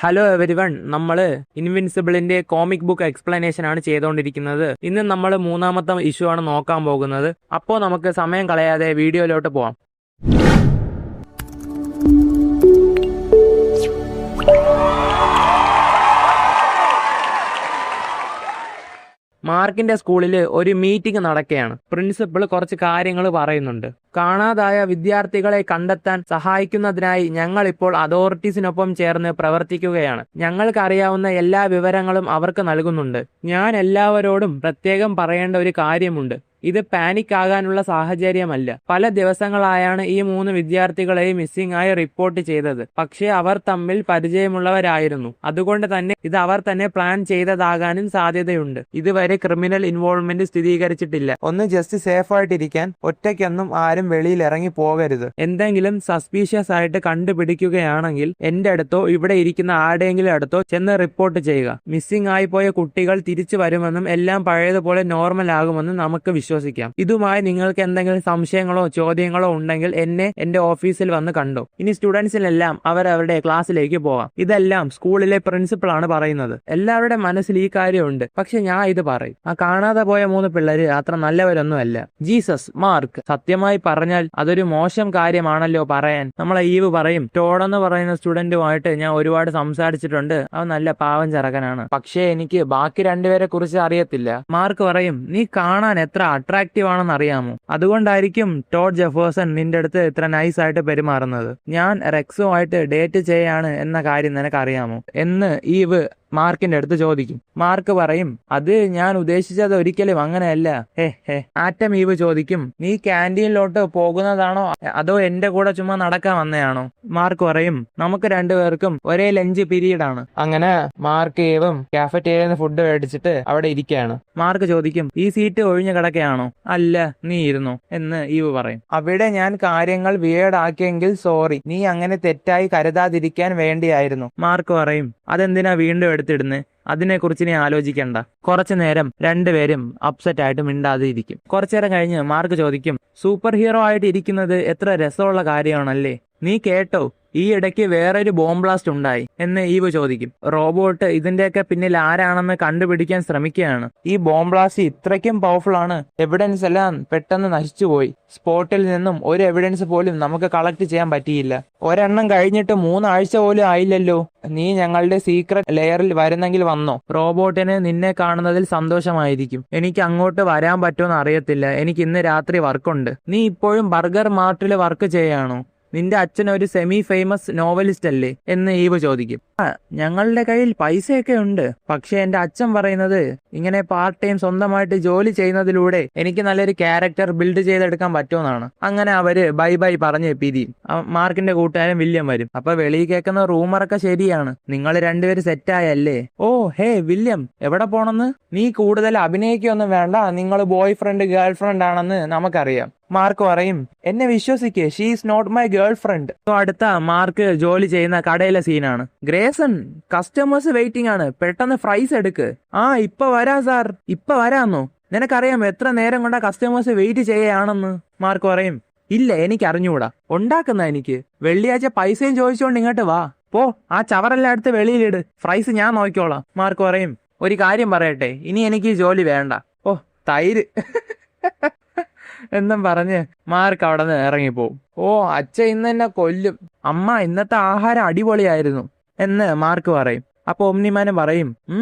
Hello everyone, നമ്മള് ഇൻവിൻസിബിളിന്റെ comic book explanation ആണ് ചെയ്തുകൊണ്ടിരിക്കുന്നത്. ഇന്ന് നമ്മൾ മൂന്നാമത്തെ ഇഷ്യൂ ആണ് നോക്കാൻ പോകുന്നത്. അപ്പോൾ നമുക്ക് സമയം കളയാതെ വീഡിയോയിലോട്ട് പോവാം. മാർക്കിന്റെ സ്കൂളിൽ ഒരു മീറ്റിംഗ് നടക്കുകയാണ്. പ്രിൻസിപ്പൾ കുറച്ച് കാര്യങ്ങൾ പറയുന്നുണ്ട്. കാണാതായ വിദ്യാർത്ഥികളെ കണ്ടെത്താൻ സഹായിക്കുന്നതിനായി ഞങ്ങൾ ഇപ്പോൾ അതോറിറ്റീസിനൊപ്പം ചേർന്ന് പ്രവർത്തിക്കുകയാണ്. ഞങ്ങൾക്കറിയാവുന്ന എല്ലാ വിവരങ്ങളും അവർക്ക് നൽകുന്നുണ്ട്. ഞാൻ എല്ലാവരോടും പ്രത്യേകം പറയേണ്ട ഒരു കാര്യമുണ്ട്. ഇത് പാനിക് ആകാനുള്ള സാഹചര്യമല്ല. പല ദിവസങ്ങളായാണ് ഈ 3 വിദ്യാർത്ഥികളെയും മിസ്സിംഗ് ആയി റിപ്പോർട്ട് ചെയ്തത്. പക്ഷേ അവർ തമ്മിൽ പരിചയമുള്ളവരായിരുന്നു. അതുകൊണ്ട് തന്നെ ഇത് അവർ തന്നെ പ്ലാൻ ചെയ്തതാകാനും സാധ്യതയുണ്ട്. ഇതുവരെ ക്രിമിനൽ ഇൻവോൾവ്മെന്റ് സ്ഥിരീകരിച്ചിട്ടില്ല. ഒന്ന് ജസ്റ്റ് സേഫ് ആയിട്ടിരിക്കാൻ ഒറ്റയ്ക്കൊന്നും ആരും വെളിയിൽ ഇറങ്ങി പോകരുത്. എന്തെങ്കിലും സസ്പീഷ്യസ് ആയിട്ട് കണ്ടുപിടിക്കുകയാണെങ്കിൽ എന്റെ അടുത്തോ ഇവിടെ ഇരിക്കുന്ന ആരുടെയെങ്കിലും അടുത്തോ ചെന്ന് റിപ്പോർട്ട് ചെയ്യുക. മിസ്സിംഗ് ആയി പോയ കുട്ടികൾ തിരിച്ചു വരുമെന്നും എല്ലാം പഴയതുപോലെ നോർമൽ ആകുമെന്നും നമുക്ക് വിശ്വസിക്കാം. ഇതുമായി നിങ്ങൾക്ക് എന്തെങ്കിലും സംശയങ്ങളോ ചോദ്യങ്ങളോ ഉണ്ടെങ്കിൽ എന്നെ എന്റെ ഓഫീസിൽ വന്ന് കണ്ടോ. ഇനി സ്റ്റുഡൻസിനെല്ലാം അവരവരുടെ ക്ലാസ്സിലേക്ക് പോകാം. ഇതെല്ലാം സ്കൂളിലെ പ്രിൻസിപ്പൾ ആണ് പറയുന്നത്. എല്ലാവരുടെ മനസ്സിൽ ഈ കാര്യമുണ്ട്. പക്ഷെ ഞാൻ ഇത് പറയും, ആ കാണാതെ പോയ 3 പിള്ളേര് അത്ര നല്ലവരൊന്നുമല്ല. ജീസസ്, മാർക്ക്, സത്യമായി പറഞ്ഞാൽ അതൊരു മോശം കാര്യമാണല്ലോ പറയാൻ. നമ്മളെ ഈവ് പറയും, ടോഡ് എന്ന് പറയുന്ന സ്റ്റുഡന്റുമായിട്ട് ഞാൻ ഒരുപാട് സംസാരിച്ചിട്ടുണ്ട്. അവൻ നല്ല പാവം ചെറുക്കനാണ്. പക്ഷേ എനിക്ക് ബാക്കി 2 പേരെ കുറിച്ച് അറിയത്തില്ല. മാർക്ക് പറയും, നീ കാണാൻ എത്ര അട്രാക്റ്റീവ് ആണെന്ന് അറിയാമോ? അതുകൊണ്ടായിരിക്കും ടോഡ് ജെഫേഴ്സൺ നിന്റെ അടുത്ത് ഇത്ര നൈസ് ആയിട്ട് പെരുമാറുന്നത്. ഞാൻ റെക്സുമായിട്ട് ഡേറ്റ് ചെയ്യാണ് എന്ന കാര്യം നിനക്ക് അറിയാമോ എന്ന് ഈവ് മാർക്കിന്റെ അടുത്ത് ചോദിക്കും. മാർക്ക് പറയും, അത് ഞാൻ ഉദ്ദേശിച്ചത് ഒരിക്കലും അങ്ങനെയല്ല. ആറ്റം ഈവ് ചോദിക്കും, നീ ക്യാൻറ്റീനിലോട്ട് പോകുന്നതാണോ അതോ എന്റെ കൂടെ ചുമ്മാ നടക്കാൻ വന്നതാണോ? മാർക്ക് പറയും, നമുക്ക് 2 പേർക്കും ഒരേ ലഞ്ച് പീരീഡ് ആണ്. അങ്ങനെ മാർക്ക് ഈവും കാഫറ്റേരിയയിൽ നിന്ന് ഫുഡ് മേടിച്ചിട്ട് അവിടെ ഇരിക്കുകയാണ്. മാർക്ക് ചോദിക്കും, ഈ സീറ്റ് ഒഴിഞ്ഞു കിടക്കുകയാണോ? അല്ല, നീ ഇരുന്നോ എന്ന് ഈവ് പറയും. അവിടെ ഞാൻ കാര്യങ്ങൾ വിയേർഡ് ആക്കിയെങ്കിൽ സോറി, നീ അങ്ങനെ തെറ്റായി കരുതാതിരിക്കാൻ വേണ്ടിയായിരുന്നു. മാർക്ക് പറയും, അതെന്തിനാ വീണ്ടും എടുത്തിടുന്നേ? അതിനെക്കുറിച്ച് നീ ആലോചിക്കണ്ട. കുറച്ചു നേരം 2 പേരും അപ്സെറ്റ് ആയിട്ട് മിണ്ടാതെ ഇരിക്കും. കുറച്ചു നേരം കഴിഞ്ഞ് മാർക്ക് ചോദിക്കും, സൂപ്പർ ഹീറോ ആയിട്ട് ഇരിക്കുന്നത് എത്ര രസമുള്ള കാര്യമാണല്ലേ? നീ കേട്ടോ, ഈ ഇടയ്ക്ക് വേറൊരു ബോംബ് ബ്ലാസ്റ്റ് ഉണ്ടായി എന്ന് ഈവ് ചോദിക്കും. റോബോട്ട് ഇതിന്റെയൊക്കെ പിന്നിൽ ആരാണെന്ന് കണ്ടുപിടിക്കാൻ ശ്രമിക്കുകയാണ്. ഈ ബോംബ് ബ്ലാസ്റ്റ് ഇത്രയ്ക്കും പവർഫുൾ ആണ്, എവിഡൻസ് എല്ലാം പെട്ടെന്ന് നശിച്ചുപോയി. സ്പോട്ടിൽ നിന്നും ഒരു എവിഡൻസ് പോലും നമുക്ക് കളക്ട് ചെയ്യാൻ പറ്റിയില്ല. ഒരെണ്ണം കഴിഞ്ഞിട്ട് 3 ആഴ്ച പോലും ആയില്ലല്ലോ. നീ ഞങ്ങളുടെ സീക്രട്ട് ലെയറിൽ വരുന്നെങ്കിൽ വന്നോ. റോബോട്ടിന് നിന്നെ കാണുന്നതിൽ സന്തോഷമായിരിക്കും. എനിക്ക് അങ്ങോട്ട് വരാൻ പറ്റുമെന്ന് അറിയത്തില്ല. എനിക്ക് ഇന്ന് രാത്രി വർക്കുണ്ട്. നീ ഇപ്പോഴും ബർഗർ മാർട്ടിൽ വർക്ക് ചെയ്യാണോ? നിന്റെ അച്ഛൻ ഒരു സെമി ഫേമസ് നോവലിസ്റ്റ് അല്ലേ എന്ന് ഈവ് ചോദിക്കും. ഞങ്ങളുടെ കയ്യിൽ പൈസയൊക്കെ ഉണ്ട്. പക്ഷെ എന്റെ അച്ഛൻ പറയുന്നത് ഇങ്ങനെ പാർട്ട് ടൈം സ്വന്തമായിട്ട് ജോലി ചെയ്യുന്നതിലൂടെ എനിക്ക് നല്ലൊരു ക്യാരക്ടർ ബിൽഡ് ചെയ്തെടുക്കാൻ പറ്റുമെന്നാണ്. അങ്ങനെ അവര് ബൈ ബൈ പറഞ്ഞ് പിരിയും. മാർക്കിന്റെ കൂട്ടുകാരൻ വില്യം വരും. അപ്പൊ വെളിയിൽ കേൾക്കുന്ന റൂമറൊക്കെ ശരിയാണ്. നിങ്ങൾ 2 പേര് സെറ്റായല്ലേ? ഓ ഹേ വില്യം, എവിടെ പോണെന്ന്? നീ കൂടുതൽ അഭിനയിക്കൊന്നും വേണ്ട. നിങ്ങൾ ബോയ് ഫ്രണ്ട് ഗേൾ ഫ്രണ്ട് ആണെന്ന് നമുക്കറിയാം. മാർക്ക് പറയും, എന്നെ വിശ്വസിക്കേ, she is not my girlfriend. അടുത്ത മാർക്ക് ജോലി ചെയ്യുന്ന കടയിലെ സീനാണ്. ഗ്രേസൺ, കസ്റ്റമേഴ്സ് വെയിറ്റിംഗ് ആണ്, പെട്ടെന്ന് ഫ്രൈസ് എടുക്ക്. ഇപ്പൊ വരാം സാർ. ഇപ്പൊ വരാന്നോ? നിനക്കറിയാം എത്ര നേരം കൊണ്ടാ കസ്റ്റമേഴ്സ് വെയിറ്റ് ചെയ്യുകയാണെന്ന്? മാർക്ക് പറയും, ഇല്ല, എനിക്ക് അറിഞ്ഞുകൂടാ. ഉണ്ടാക്കുന്ന എനിക്ക്. വെള്ളിയാഴ്ച പൈസയും ചോദിച്ചുകൊണ്ട് ഇങ്ങോട്ട് വാ. പോ, ആ ചവറെല്ലാം എടുത്ത് വെളിയിലിട്. ഫ്രൈസ് ഞാൻ നോക്കിക്കോളാം. മാർക്ക് പറയും, ഒരു കാര്യം പറയട്ടെ, ഇനി എനിക്ക് ജോലി വേണ്ട. ഓ തൈര് എന്നും പറഞ്ഞ് മാർക്ക് അവിടെ നിന്ന് ഇറങ്ങിപ്പോവും. ഓ അച്ഛൻ ഇന്ന് എന്നെ കൊല്ലും. അമ്മ ഇന്നത്തെ ആഹാരം അടിപൊളിയായിരുന്നു എന്ന് മാർക്ക് പറയും. അപ്പൊ ഒമ്നിമാനും പറയും,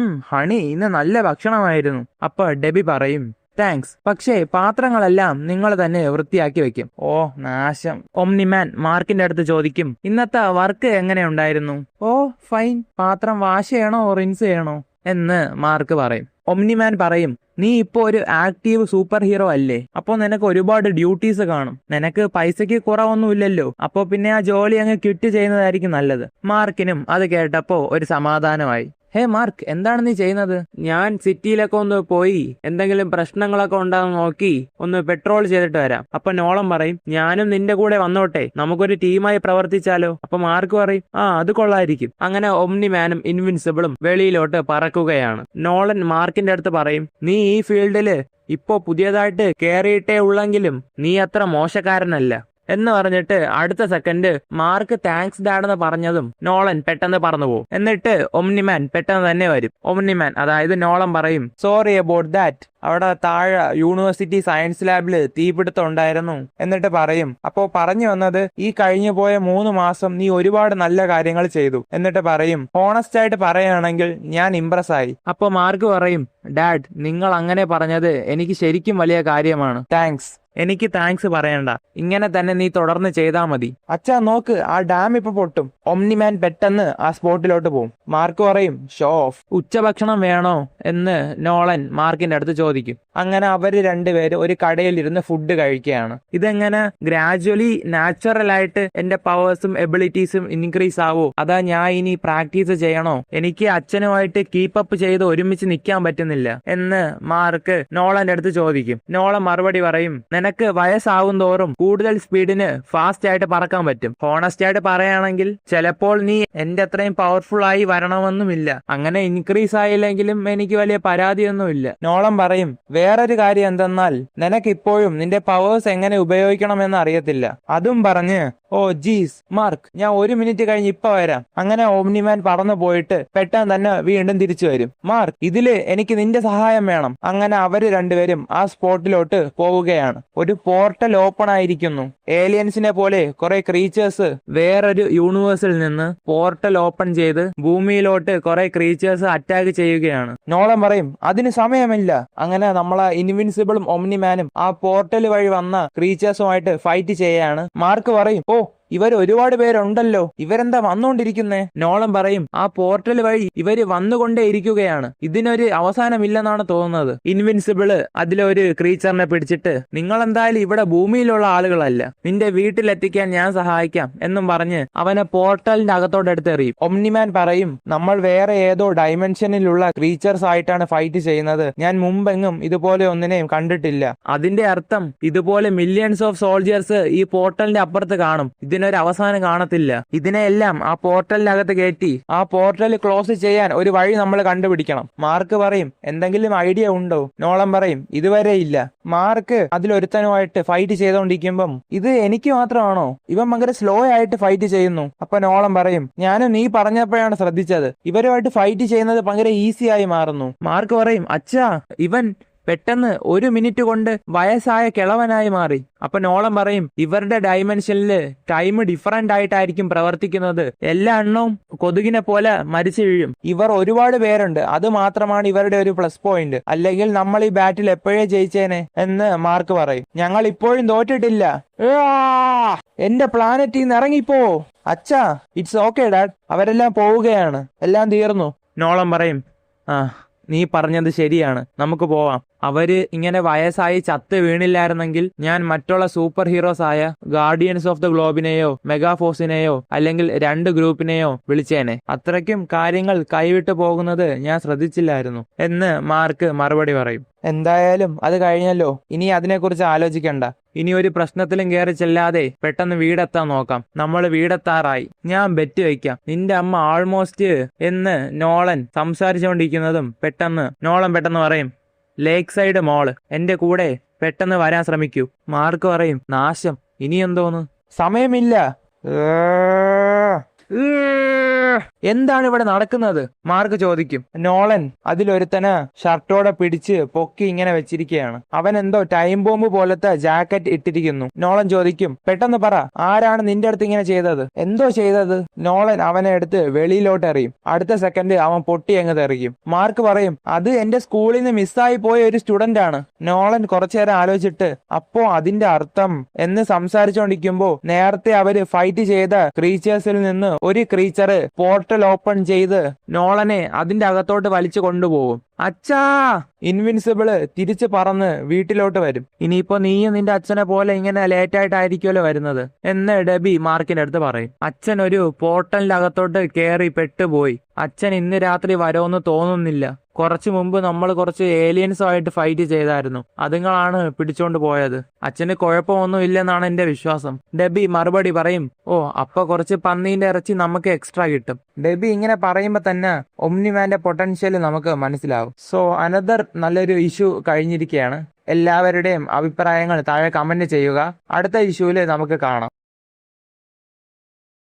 ഹണി ഇന്ന് നല്ല ഭക്ഷണമായിരുന്നു. അപ്പൊ ഡെബി പറയും, താങ്ക്സ്, പക്ഷേ പാത്രങ്ങളെല്ലാം നിങ്ങൾ തന്നെ വൃത്തിയാക്കി വെക്കും. ഓ നാശം. ഒമ്നിമാൻ മാർക്കിന്റെ അടുത്ത് ചോദിക്കും, ഇന്നത്തെ വർക്ക് എങ്ങനെ ഉണ്ടായിരുന്നു? Oh fine. പാത്രം വാഷ് ചെയ്യണോ റിൻസ് ചെയ്യണോ എന്ന് മാർക്ക് പറയും. ഒമ്നിമാൻ പറയും, നീ ഇപ്പോ ഒരു ആക്റ്റീവ് സൂപ്പർ ഹീറോ അല്ലേ? അപ്പൊ നിനക്ക് ഒരുപാട് ഡ്യൂട്ടീസ് കാണും. നിനക്ക് പൈസക്ക് കുറവൊന്നുമില്ലല്ലോ. അപ്പൊ പിന്നെ ആ ജോലി അങ്ങ് ക്വിറ്റ് ചെയ്യുന്നതായിരിക്കും നല്ലത്. മാർക്കിനും അത് കേട്ടപ്പോ ഒരു സമാധാനമായി. ഹേ മാർക്ക്, എന്താണ് നീ ചെയ്യുന്നത്? ഞാൻ സിറ്റിയിലൊക്കെ ഒന്ന് പോയി എന്തെങ്കിലും പ്രശ്നങ്ങളൊക്കെ ഉണ്ടാകുന്ന നോക്കി ഒന്ന് പെട്രോൾ ചെയ്തിട്ട് വരാം. അപ്പൊ നോളം പറയും, ഞാനും നിന്റെ കൂടെ വന്നോട്ടെ, നമുക്കൊരു ടീമായി പ്രവർത്തിച്ചാലോ? അപ്പൊ മാർക്ക് പറയും, അത് കൊള്ളായിരിക്കും. അങ്ങനെ ഒമ്നിമാനും ഇൻവിൻസിബിളും വെളിയിലോട്ട് പറക്കുകയാണ്. നോളൻ മാർക്കിന്റെ അടുത്ത് പറയും, നീ ഈ ഫീൽഡില് ഇപ്പോ പുതിയതായിട്ട് കേറിയിട്ടേ ഉള്ളെങ്കിലും നീ അത്ര മോശക്കാരനല്ല. എന്ന് പറഞ്ഞിട്ട് അടുത്ത സെക്കൻഡ് മാർക്ക് താങ്ക്സ് ഡാഡ് എന്ന് പറഞ്ഞതും നോളൻ പെട്ടെന്ന് പറന്നു പോകും. എന്നിട്ട് ഒമ്നിമാൻ പെട്ടെന്ന് തന്നെ വരും. ഒമ്നിമാൻ അതായത് നോളൻ പറയും സോറി അബൌട്ട് ദാറ്റ്, അവിടെ താഴെ യൂണിവേഴ്സിറ്റി സയൻസ് ലാബില് തീപിടുത്തം ഉണ്ടായിരുന്നു എന്നിട്ട് പറയും. അപ്പോ പറഞ്ഞു വന്നത് ഈ കഴിഞ്ഞു പോയ 3 മാസം നീ ഒരുപാട് നല്ല കാര്യങ്ങൾ ചെയ്തു എന്നിട്ട് പറയും. ഹോണസ്റ്റ് ആയിട്ട് പറയുകയാണെങ്കിൽ ഞാൻ ഇംപ്രസ് ആയി. അപ്പൊ മാർക്ക് പറയും ഡാഡ് നിങ്ങൾ അങ്ങനെ പറഞ്ഞത് എനിക്ക് ശരിക്കും വലിയ കാര്യമാണ്, താങ്ക്സ്. എനിക്ക് താങ്ക്സ് പറയണ്ട, ഇങ്ങനെ തന്നെ നീ തുടർന്ന് ചെയ്താൽ മതി. അച്ഛാ നോക്ക് ആ ഡാം ഇപ്പൊ പൊട്ടും. ഒമ്നിമാൻ പെട്ടെന്ന് ആ സ്പോട്ടിലോട്ട് പോകും. മാർക്ക് പറയും ഷോ ഓഫ്. ഉച്ചഭക്ഷണം വേണോ എന്ന് നോളൻ മാർക്കിന്റെ അടുത്ത് ചോദിക്കും. അങ്ങനെ അവര് രണ്ടുപേരും ഒരു കടയിൽ ഇരുന്ന് ഫുഡ് കഴിക്കുകയാണ്. ഇതെങ്ങനെ ഗ്രാജുവലി നാച്ചുറൽ ആയിട്ട് എന്റെ പവേഴ്സും എബിലിറ്റീസും ഇൻക്രീസ് ആവോ, അതാ ഞാൻ ഇനി പ്രാക്ടീസ് ചെയ്യണോ? എനിക്ക് അച്ഛനുമായിട്ട് കീപ്പപ്പ് ചെയ്ത് ഒരുമിച്ച് നിൽക്കാൻ പറ്റുന്നില്ല എന്ന് മാർക്ക് നോളന്റെ അടുത്ത് ചോദിക്കും. നോളൻ മറുപടി പറയും നിനക്ക് വയസ്സാവും തോറും കൂടുതൽ സ്പീഡിന് ഫാസ്റ്റ് ആയിട്ട് പറക്കാൻ പറ്റും. ഹോണസ്റ്റ് ആയിട്ട് പറയുകയാണെങ്കിൽ ചിലപ്പോൾ നീ എന്റെ അത്രയും പവർഫുൾ ആയി വരണമെന്നുമില്ല. അങ്ങനെ ഇൻക്രീസ് ആയില്ലെങ്കിലും എനിക്ക് വലിയ പരാതിയൊന്നുമില്ല. നോളൻ പറയും വേറൊരു കാര്യം എന്തെന്നാൽ നിനക്ക് ഇപ്പോഴും നിന്റെ പവേഴ്സ് എങ്ങനെ ഉപയോഗിക്കണമെന്ന് അറിയത്തില്ല. അതും പറഞ്ഞ് ഓ ജീസ് മാർക്ക് ഞാൻ 1 മിനിറ്റ് കഴിഞ്ഞ് ഇപ്പൊ വരാം. അങ്ങനെ ഓമ്നിമാൻ പറന്നു പോയിട്ട് പെട്ടെന്ന് തന്നെ വീണ്ടും തിരിച്ചു വരും. മാർക്ക് ഇതില് എനിക്ക് നിന്റെ സഹായം വേണം. അങ്ങനെ അവര് രണ്ടുപേരും ആ സ്പോട്ടിലോട്ട് പോവുകയാണ്. ഒരു പോർട്ടൽ ഓപ്പൺ ആയിരിക്കുന്നു. ഏലിയൻസിനെ പോലെ കുറെ ക്രീച്ചേഴ്സ് വേറൊരു യൂണിവേഴ്സിൽ നിന്ന് പോർട്ടൽ ഓപ്പൺ ചെയ്ത് ഭൂമിയിലോട്ട് കുറെ ക്രീച്ചേഴ്സ് അറ്റാക്ക് ചെയ്യുകയാണ്. നോളൻ പറയും അതിന് സമയമില്ല. അങ്ങനെ നമ്മളെ ഇൻവിൻസിബിളും ഒമ്നിമാനും ആ പോർട്ടൽ വഴി വന്ന ക്രീച്ചേഴ്സുമായിട്ട് ഫൈറ്റ് ചെയ്യാണ്. മാർക്ക് പറയും ഓ ഇവർ ഒരുപാട് പേരുണ്ടല്ലോ, ഇവരെന്താ വന്നുകൊണ്ടിരിക്കുന്നേ? നോളൻ പറയും ആ പോർട്ടൽ വഴി ഇവര് വന്നുകൊണ്ടേ ഇരിക്കുകയാണ്, ഇതിനൊരു അവസാനമില്ലെന്നാണ് തോന്നുന്നത്. ഇൻവിൻസിബിള് അതിലൊരു ക്രീച്ചറിനെ പിടിച്ചിട്ട് നിങ്ങൾ എന്തായാലും ഇവിടെ ഭൂമിയിലുള്ള ആളുകളല്ല, നിന്റെ വീട്ടിലെത്തിക്കാൻ ഞാൻ സഹായിക്കാം എന്നും പറഞ്ഞ് അവനെ പോർട്ടലിന്റെ അകത്തോട്ട് എടുത്തെറിയും. ഒമ്നിമാൻ പറയും നമ്മൾ വേറെ ഏതോ ഡൈമെൻഷനിലുള്ള ക്രീച്ചേഴ്സ് ആയിട്ടാണ് ഫൈറ്റ് ചെയ്യുന്നത്, ഞാൻ മുമ്പെങ്ങും ഇതുപോലെ ഒന്നിനെയും കണ്ടിട്ടില്ല. അതിന്റെ അർത്ഥം ഇതുപോലെ മില്യൺസ് ഓഫ് സോൾജേഴ്സ് ഈ പോർട്ടലിന്റെ അപ്പുറത്ത് കാണും, ഇതിനൊരു അവസാനം കാണത്തില്ല. ഇതിനെല്ലാം ആ പോർട്ടലിനകത്ത് കയറ്റി ആ പോർട്ടൽ ക്ലോസ് ചെയ്യാൻ ഒരു വഴി നമ്മൾ കണ്ടുപിടിക്കണം. മാർക്ക് പറയും എന്തെങ്കിലും ഐഡിയ ഉണ്ടോ? നോളൻ പറയും ഇതുവരെ ഇല്ല. മാർക്ക് അതിലൊരുത്തനുമായിട്ട് ഫൈറ്റ് ചെയ്തോണ്ടിരിക്കുമ്പം ഇത് എനിക്ക് മാത്രമാണോ, ഇവൻ ഭയങ്കര സ്ലോ ആയിട്ട് ഫൈറ്റ് ചെയ്യുന്നു. അപ്പൊ നോളൻ പറയും ഞാനും നീ പറഞ്ഞപ്പോഴാണ് ശ്രദ്ധിച്ചത്, ഇവരുമായിട്ട് ഫൈറ്റ് ചെയ്യുന്നത് ഭയങ്കര ഈസി ആയി മാറുന്നു. മാർക്ക് പറയും അച്ഛാ ഇവൻ പെട്ടെന്ന് 1 മിനിറ്റ് കൊണ്ട് വയസ്സായ കിളവനായി മാറി. അപ്പൊ നോളൻ പറയും ഇവരുടെ ഡൈമെൻഷനില് ടൈം ഡിഫറന്റ് ആയിട്ടായിരിക്കും പ്രവർത്തിക്കുന്നത്, എല്ലാ എണ്ണവും കൊതുകിനെ പോലെ മരിച്ചു വീഴും. ഇവർ ഒരുപാട് പേരുണ്ട്, അത് മാത്രമാണ് ഇവരുടെ ഒരു പ്ലസ് പോയിന്റ്, അല്ലെങ്കിൽ നമ്മൾ ഈ ബാറ്റിൽ എപ്പോഴേ ജയിച്ചേനെ എന്ന് മാർക്ക് പറയും. ഞങ്ങൾ ഇപ്പോഴും തോറ്റിട്ടില്ല, എന്റെ പ്ലാനറ്റിൽ നിന്ന് ഇറങ്ങിപ്പോ. അച്ഛാ ഇറ്റ്സ് ഓക്കെ ഡാഡ്, അവരെല്ലാം പോവുകയാണ്, എല്ലാം തീർന്നു. നോളൻ പറയും നീ പറഞ്ഞത് ശരിയാണ്, നമുക്ക് പോവാം. അവര് ഇങ്ങനെ വയസ്സായി ചത്ത് വീണില്ലായിരുന്നെങ്കിൽ ഞാൻ മറ്റുള്ള സൂപ്പർ ഹീറോസ് ആയ ഗാർഡിയൻസ് ഓഫ് ദ ഗ്ലോബിനെയോ മെഗാഫോഴ്സിനെയോ അല്ലെങ്കിൽ 2 ഗ്രൂപ്പിനെയോ വിളിച്ചേനെ. അത്രയ്ക്കും കാര്യങ്ങൾ കൈവിട്ടു പോകുന്നത് ഞാൻ ശ്രദ്ധിച്ചില്ലായിരുന്നു എന്ന് മാർക്ക് മറുപടി പറയും. എന്തായാലും അത് കഴിഞ്ഞല്ലോ, ഇനി അതിനെക്കുറിച്ച് ആലോചിക്കണ്ട. ഇനി ഒരു പ്രശ്നത്തിലും കയറി ചെല്ലാതെ പെട്ടെന്ന് വീടെത്താൻ നോക്കാം. നമ്മൾ വീടെത്താറായി, ഞാൻ ബെറ്റ് വയ്ക്കാം നിന്റെ അമ്മ ആൾമോസ്റ്റ് എന്ന് നോളൻ സംസാരിച്ചുകൊണ്ടിരിക്കുന്നതും നോളൻ പെട്ടെന്ന് പറയും ലേക്ക് സൈഡ് മോള്, എന്റെ കൂടെ പെട്ടെന്ന് വരാൻ ശ്രമിക്കൂ. മാർക്ക് പറയും നാശം, ഇനി എന്തോന്ന്, സമയമില്ല. എന്താണ് ഇവിടെ നടക്കുന്നത്? മാർക്ക് ചോദിക്കും. നോളൻ അതിലൊരുത്തന് ഷർട്ടോടെ പിടിച്ച് പൊക്കി ഇങ്ങനെ വെച്ചിരിക്കുകയാണ്. അവൻ എന്തോ ടൈം ബോംബ് പോലത്തെ ജാക്കറ്റ് ഇട്ടിരിക്കുന്നു. നോളൻ ചോദിക്കും പെട്ടെന്ന് പറ, ആരാണ് നിന്റെ അടുത്ത് ഇങ്ങനെ ചെയ്തത്? എന്തോ ചെയ്തത്? നോളൻ അവനെ എടുത്ത് വെളിയിലോട്ട് എറിയും. അടുത്ത സെക്കൻഡ് അവൻ പൊട്ടി അങ്ങ് തെറിക്കും. മാർക്ക് പറയും അത് എന്റെ സ്കൂളിൽ നിന്ന് മിസ്സായി പോയ ഒരു സ്റ്റുഡന്റ് ആണ്. നോളൻ കുറച്ചേരം ആലോചിച്ചിട്ട് അപ്പോ അതിന്റെ അർത്ഥം എന്ന് സംസാരിച്ചുകൊണ്ടിരിക്കുമ്പോ നേരത്തെ അവര് ഫൈറ്റ് ചെയ്ത ക്രീച്ചേഴ്സിൽ നിന്ന് ഒരു ക്രീച്ചർ പോർട്ടൽ ഓപ്പൺ ചെയ്ത് നോളനെ അതിന്റെ അകത്തോട്ട് വലിച്ചു കൊണ്ടുപോകും. അച്ഛാ! ഇൻവിൻസിബിള് തിരിച്ചു പറന്ന് വീട്ടിലോട്ട് വരും. ഇനിയിപ്പോ നീയും നിന്റെ അച്ഛനെ പോലെ ഇങ്ങനെ ലേറ്റായിട്ടായിരിക്കുമല്ലോ വരുന്നത് എന്ന് ഡെബി മാർക്കിന്റെ അടുത്ത് പറയും. അച്ഛൻ ഒരു പോർട്ടലിന്റെ അകത്തോട്ട് കയറി പെട്ടുപോയി. അച്ഛൻ ഇന്ന് രാത്രി വരുമെന്ന് തോന്നുന്നില്ല. കുറച്ചു മുമ്പ് നമ്മൾ കുറച്ച് ഏലിയൻസുമായിട്ട് ഫൈറ്റ് ചെയ്തായിരുന്നു, അതുങ്ങളാണ് പിടിച്ചോണ്ട് പോയത്. അച്ഛന് കുഴപ്പമൊന്നും ഇല്ലെന്നാണ് എന്റെ വിശ്വാസം. ഡെബി മറുപടി പറയും ഓ അപ്പൊ കുറച്ച് പന്നീന്റെ ഇറച്ചി നമുക്ക് എക്സ്ട്രാ കിട്ടും. ഡെബി ഇങ്ങനെ പറയുമ്പോ തന്നെ ഒമ്നിമാന്റെ പൊട്ടൻഷ്യൽ നമുക്ക് മനസ്സിലാവും. സോ അനദർ നല്ലൊരു ഇഷ്യൂ കഴിഞ്ഞിരിക്കുകയാണ്. എല്ലാവരുടെയും അഭിപ്രായങ്ങൾ താഴെ കമന്റ് ചെയ്യുക. അടുത്ത ഇഷ്യൂവിൽ നമുക്ക് കാണാം.